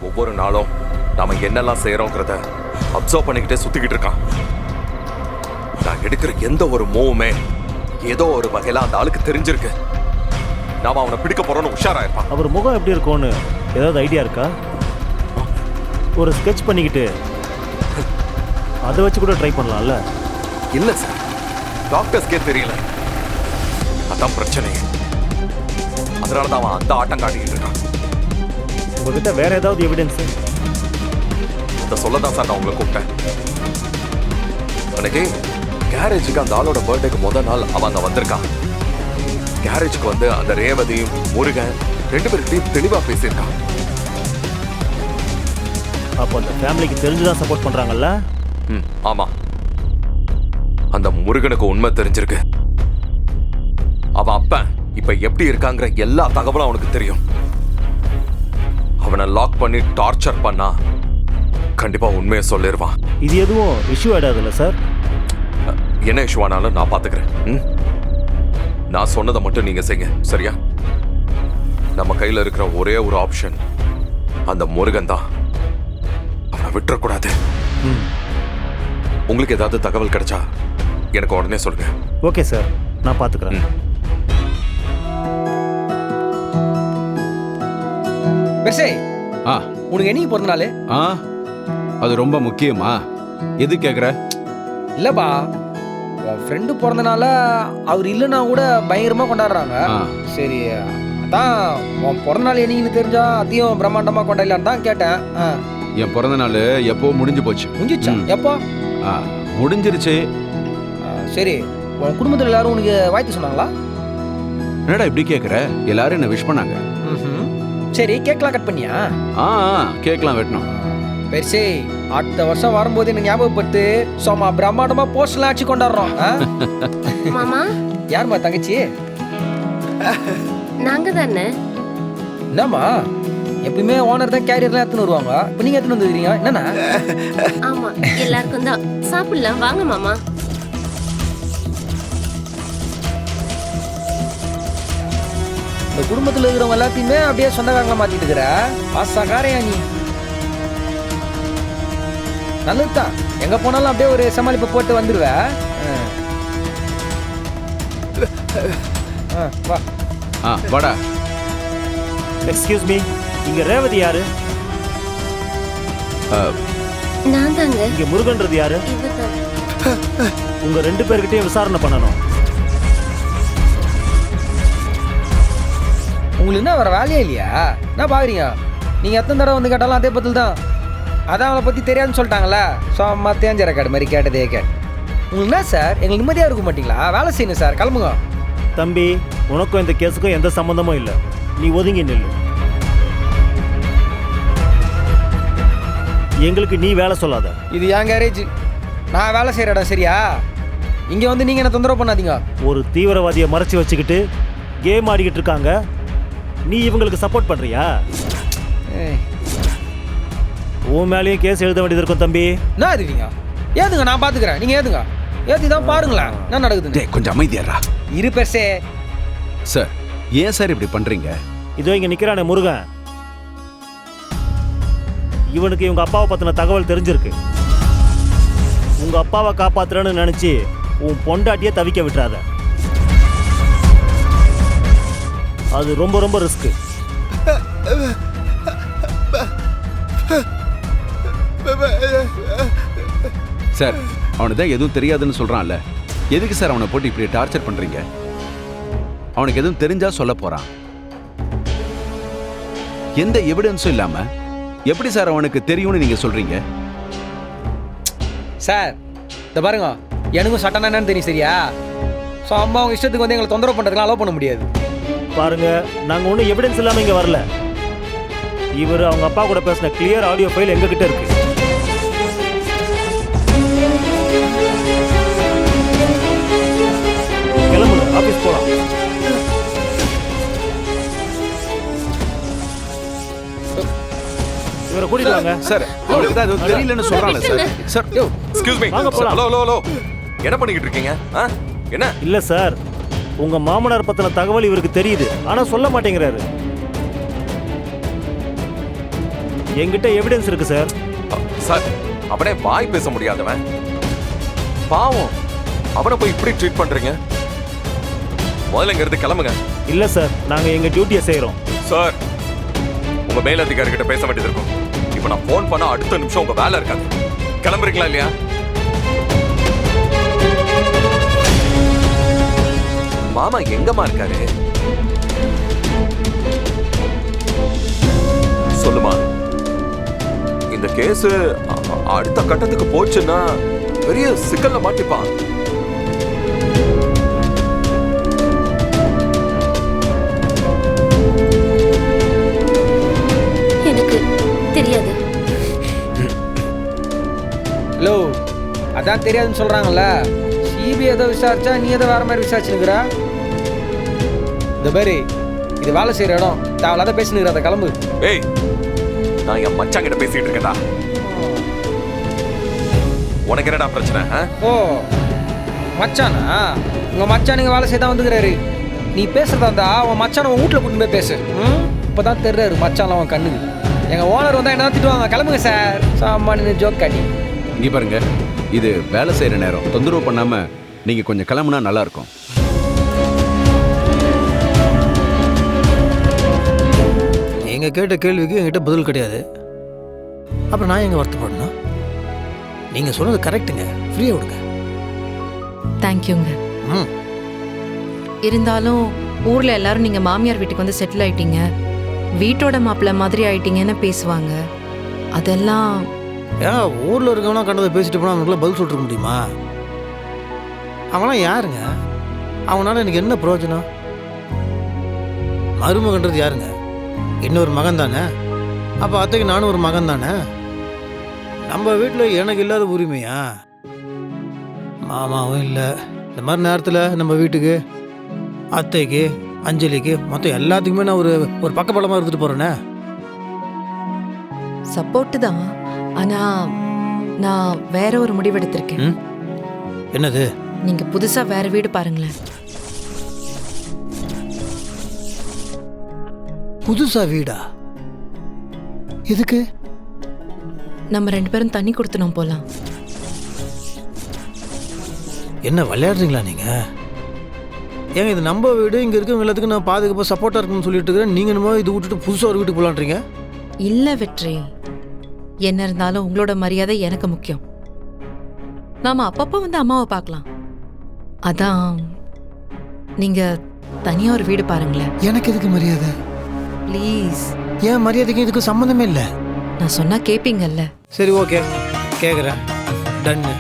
ஒவ்வொரு நாளும் நாம என்னெல்லாம் செய்யறோங்கிறத அப்சர்வ் பண்ணிக்கிட்டே சுத்திக்கிட்டு இருக்கான். நான் எடுக்கிற எந்த ஒரு மூவுமே ஏதோ ஒரு வகையில அந்த ஆளுக்கு தெரிஞ்சிருக்கு. நாம அவனை பிடிக்க போறோம்னு உஷாரா இருப்பான். அவர் முகம் எப்படி இருக்கும்னு ஏதாவது ஐடியா இருக்கா? ஒரு ஸ்கெட்ச் பண்ணிக்கிட்டு அதை வச்சு கூட ட்ரை பண்ணலாம்ல? இல்ல சார், டாக்டர்ஸ்க்கே தெரியல. அதான் பிரச்சனையே. அதனாலதான் அவன் அந்த ஆட்டம் காட்டிக்கிட்டு இருக்கான். உங்ககிட்ட வேற ஏதாவது எவிடன்ஸ்? அதை சொல்லதான் சார் நான் உங்களை கூப்பிட்டேன். அன்னைக்கு கேரேஜுக்கு அந்த ஆளோட பர்த்டேக்கு முதல் நாள் அவன் அங்க வந்திருக்கான். கேரேஜுக்கு வந்து அந்த ரேவதி முருகன் 2 பேர்கிட்டையும் தெளிவா பேசியிருக்கான். அப்போ அந்த ஃபேமிலிக்கு தெரிஞ்சுதான் சப்போர்ட் பண்றாங்கல்ல? ஆமா, அந்த முருகனுக்கு உண்மை தெரிஞ்சிருக்கு. அவன் அப்பன் இப்ப எப்படி இருக்காங்கிற எல்லா தகவலும் அவனுக்கு தெரியும். அவனை லாக் பண்ணி டார்ச்சர் பண்ணா கண்டிப்பா உண்மையை சொல்லிடுவான். இது எதுவும் இஷ்யூ ஆயிடாதுல்ல சார்? என்ன இஷ்யூ ஆனாலும் நான் பாத்துக்கிறேன். நான் சொன்னதை மட்டும் நீங்க செய்யுங்க, சரியா? நம்ம கையில இருக்கிற ஒரே ஒரு ஆப்ஷன் அந்த முருகன் தான். அவனை விட்டுறக்கூடாது. உங்களுக்கு ஏதாவது தகவல் கிடைச்சா எனக்கு உடனே சொல்லுங்க. ஓகே சார், நான் பாத்துக்கிறேன். பெருசே, உனக்கு என்னைக்கு பிறந்த நாள்? அது ரொம்ப முக்கியமா? எது கேக்குற? இல்லப்பா, உன் ஃப்ரெண்டு பிறந்தனால அவர் இல்லைன்னா கூட பயங்கரமா கொண்டாடுறாங்க. சரி, அதான் உன் பிறந்த நாள் என்னைக்குன்னு தெரிஞ்சா அதையும் பிரம்மாண்டமா கொண்டாடலான்னு தான் கேட்டேன். என் பிறந்த நாள் எப்போ முடிஞ்சு போச்சு. முடிஞ்சிச்சா? எப்போ? முடிஞ்சிருச்சு. சரி, உன் குடும்பத்தில் எல்லாரும் உனக்கு வாழ்த்து சொன்னாங்களா? என்னடா இப்படி கேக்குற? எல்லாரும் என்ன விஷ் பண்ணாங்க. சரி, கேக்லாம் கட் பண்ணியா? கேக்லாம் வெட்டணும். பெருசே, அடுத்த வருஷம் வரும்போது என்ன ஞாபகப்பட்டு சோமா பிரம்மாண்டமா போஸ்ட்லாம் ஆச்சு கொண்டாடுறோம். மாமா, யாருமா தங்கச்சி? நாங்க தானே. என்னம்மா, எப்பயுமே ஓனர் தான் கேரியர்லாம் எடுத்துன்னு வருவாங்க, இப்போ நீங்க எடுத்துன்னு வந்துருக்கீங்க, என்னண்ணா? ஆமா, எல்லாருக்கும் தான். சாப்பிடலாம் வாங்க மாமா. இந்த குடும்பத்துல இருக்கிறவங்க எல்லாத்தையுமே அப்படியே சொந்தக்காரங்களா மாத்திட்டு இருக்கிற ஆசாகாரையா நீ. நல்லதுதான், எங்க போனாலும் அப்படியே ஒரு சமாளிப்பை போட்டு வந்துருவ. வா. வாடா. எக்ஸ்கியூஸ் மீ, இங்க ரேவதி யாரு? நான் தாங்க. இங்க முருகன்றது யாரு? இவர்தான். உங்க 2 பேர்கிட்டயும் விசாரணை பண்ணணும். உங்களுக்கு என்ன வேற வேலையே இல்லையா? என்ன பாக்குறீங்க? நீங்க எத்தனை தடவை வந்து கேட்டாலும் அதே பதில் தான். அதான் அவளை பத்தி தெரியாதுன்னு சொல்லிட்டாங்களா? சும்மா தேஞ்ச ரெக்கார்டு மாதிரி கேட்டதே கேட். உங்களுக்கு என்ன சார், எங்களுக்கு நிம்மதியா இருக்க மாட்டீங்களா? வேலை செய்யணும் சார், கிளம்புங்க. தம்பி, உனக்கும் இந்த கேஸுக்கும் எந்த சம்பந்தமும் இல்லை. நீ ஒதுங்கி நில்லு. எங்களுக்கு நீ வேலை சொல்லாத. இது என் கேரேஜ், நான் வேலை செய்கிற இடம், சரியா? இங்கே வந்து நீங்கள் என்ன தொந்தரவு பண்ணாதீங்க. ஒரு தீவிரவாதியை மறைச்சி வச்சுக்கிட்டு கேம் ஆடிக்கிட்டு இருக்காங்க, நீ இவங்களுக்கு சப்போர்ட் பண்ணுறியா? உன் மேலேயும் கேஸ் எழுத வேண்டியது இருக்கும் தம்பி. என்ன இருக்கீங்க? ஏதுங்க, நான் பார்த்துக்கிறேன், நீங்கள் ஏதுங்க. ஏற்றி தான் பாருங்களேன் என்ன நடக்குது. கொஞ்சம் அமைதியாரா இரு பெருசே. சார், ஏன் சார் இப்படி பண்றீங்க? இதோ இங்க நிக்கிறானே முருகன், இவனுக்கு இவங்க அப்பாவை பத்தின தகவல் தெரிஞ்சிருக்கு. உங்க அப்பாவை காப்பாத்துறேன்னு நினைச்சு உன் பொண்டாட்டியே தவிக்க விட்டுறாத. அது ரொம்ப ரொம்ப ரிஸ்க். சார், அவனுக்கு தான் எதுவும் தெரியாதுன்னு சொல்றான்ல, எதுக்கு சார் அவனை போட்டு இப்படி டார்ச்சர் பண்றீங்க? அவனுக்கு எதுவும் தெரிஞ்சா சொல்ல போறான். எந்த எவிடன்ஸும் இல்லாம எப்படி சார் அவனுக்கு தெரியும்னு நீங்க சொல்றீங்க? சார், இதை பாருங்க, எனக்கும் சட்டம் என்னன்னு தெரியும், சரியா? ஸோ அம்மா அவங்க இஷ்டத்துக்கு வந்து எங்களை தொந்தரவு பண்ணுறதுலாம் அலோவ் பண்ண முடியாது. பாருங்க, நாங்கள் ஒன்றும் எவிடன்ஸ் இல்லாமல் இங்கே வரல. இவர் அவங்க அப்பா கூட பேசின கிளியர் ஆடியோ ஃபைல் எங்ககிட்ட இருக்கு. கிளம்புங்க, ஆஃபீஸ் போகலாம். இவரை கூட்டிட்டு வாங்க. சார், அவனுக்கு தான் எதுவும் தெரியலன்னு சொல்றான்ல சார். சார், எக்ஸ்கியூஸ் மீ, வாங்க போலாம். ஹலோ ஹலோ, என்ன பண்ணிக்கிட்டு இருக்கீங்க? என்ன? இல்ல சார், உங்க மாமனார் பத்தின தகவல் இவருக்கு தெரியுது, ஆனா சொல்ல மாட்டேங்கிறாரு. என்கிட்ட எவிடன்ஸ் இருக்கு சார். சார் அவனே வாய் பேச முடியாதவன், பாவம். அவனை போய் இப்படி ட்ரீட் பண்றீங்க? முதல்ல இங்க இருந்து கிளம்புங்க. இல்ல சார், நாங்க எங்க டியூட்டியை செய்யறோம். சார் உங்க மேலதிகாரி கிட்ட பேச வேண்டியது இருக்கும். இப்ப நான் போன் பண்ண அடுத்த நிமிஷம் உங்க வேலை இருக்காது. கிளம்புறீங்களா இல்லையா? மாமா எங்கம்மா இருக்காரு? சொல்லுமா. இந்த கேஸ் அடுத்த கட்டத்துக்கு போச்சுன்னா பெரிய சிக்கல்ல மாட்டிப்பான். எனக்கு தெரியாது. ஹலோ, அதான் தெரியாதுன்னு சொல்றாங்கல்ல. சிபிஐ ஏதோ விசாரிச்சா நீ ஏதோ வேற மாதிரி விசாரிச்சுனுக்குறா. இந்த பாரு, இது வேலை செய்யற இடம். தேவையில்லாத பேசினுக்குற, அதை கிளம்பு. ஏய், நான் என் மச்சான் கிட்ட பேசிட்டு இருக்கேன்டா. உனக்கு என்னடா பிரச்சனை? ஓ மச்சானா? உங்க மச்சானுங்க வேலை செய்ய தான் வந்துக்கிறாரு. நீ பேசுறதா இருந்தா அவன் மச்சான உன் வீட்டில் கூட்டிட்டு போய் பேசு. இப்போதான் தெரிறாரு மச்சான் அவன் கண்ணுக்கு. எங்க ஓனர் வந்தா என்ன திட்டுவாங்க. கிளம்புங்க சார். சாமானிய ஜோக் காட்டி. இங்கே பாருங்க, இது வேலை செய்கிற நேரம். தொந்தரவு பண்ணாம நீங்க கொஞ்சம் கிளம்புனா நல்லா இருக்கும். நீங்கள் கேட்ட கேள்விக்கு என்கிட்ட பதில் கிடையாது. அப்புறம் நான் எங்கே வருத்தப்படணும்? நீங்கள் சொன்னது கரெக்டுங்க. ஃப்ரீயாக விடுங்க. தேங்க்யூங்க. ம். இருந்தாலும் ஊரில் எல்லாரும் நீங்கள் மாமியார் வீட்டுக்கு வந்து செட்டில் ஆயிட்டீங்க, வீட்டோட மாப்பிள்ளை மாதிரி ஆயிட்டீங்கன்னு பேசுவாங்க. அதெல்லாம் ஏன் ஊரில் இருக்கவனா கண்டதை பேசிட்டு போனால் அவனுக்குலாம் பதில் சொல்லிட்டு முடியுமா? அவனாம் யாருங்க? அவனால எனக்கு என்ன பிரயோஜனம்? மருமகன்றது யாருங்க? இன்னொரு மகன் தானே. அப்போ அத்தைக்கு நானும் ஒரு மகன் தானே. நம்ம வீட்டில் எனக்கு இல்லாத உரிமையா? மாமாவும் இல்லை. இந்த மாதிரி நேரத்தில் நம்ம வீட்டுக்கு அத்தைக்கு அஞ்சலிக்கு மொத்தம் எல்லாத்துக்குமே நான் ஒரு பக்கபலமாக இருந்துட்டு போகிறேனே. சப்போர்ட்டு தான். ஆனால் நான் வேற ஒரு முடிவெடுத்திருக்கேன். என்னது? நீங்கள் புதுசாக வேற வீடு பாருங்களேன். புதுசா வீடா? எதுக்கு? நம்ம 2 பேரும் தண்ணி கொடுத்துனோம் போலாம். என்ன விளையாடுறீங்களா நீங்க? ஏங்க இது நம்ம வீடு, இங்க இருக்கவங்க எல்லாத்துக்கும் நான் பாதுகாப்பாக சப்போர்ட்டா இருக்குன்னு சொல்லிட்டு இருக்கிறேன். நீங்க என்னமோ இது விட்டுட்டு புதுசா ஒரு வீட்டுக்கு போலான்றீங்க. இல்லை வெற்றி, என்ன இருந்தாலும் உங்களோட மரியாதை எனக்கு முக்கியம். நாம அப்பப்போ வந்து அம்மாவை பார்க்கலாம். அதான் நீங்க தனியா ஒரு வீடு பாருங்களேன். எனக்கு எதுக்கு மரியாதை? ப்ளீஸ். ஏன் மரியாதைக்கு இதுக்கு சம்மந்தமே இல்லை. நான் சொன்னா கேப்பீங்கல்ல? சரி ஓகே, கேட்குறேன். டன்னு.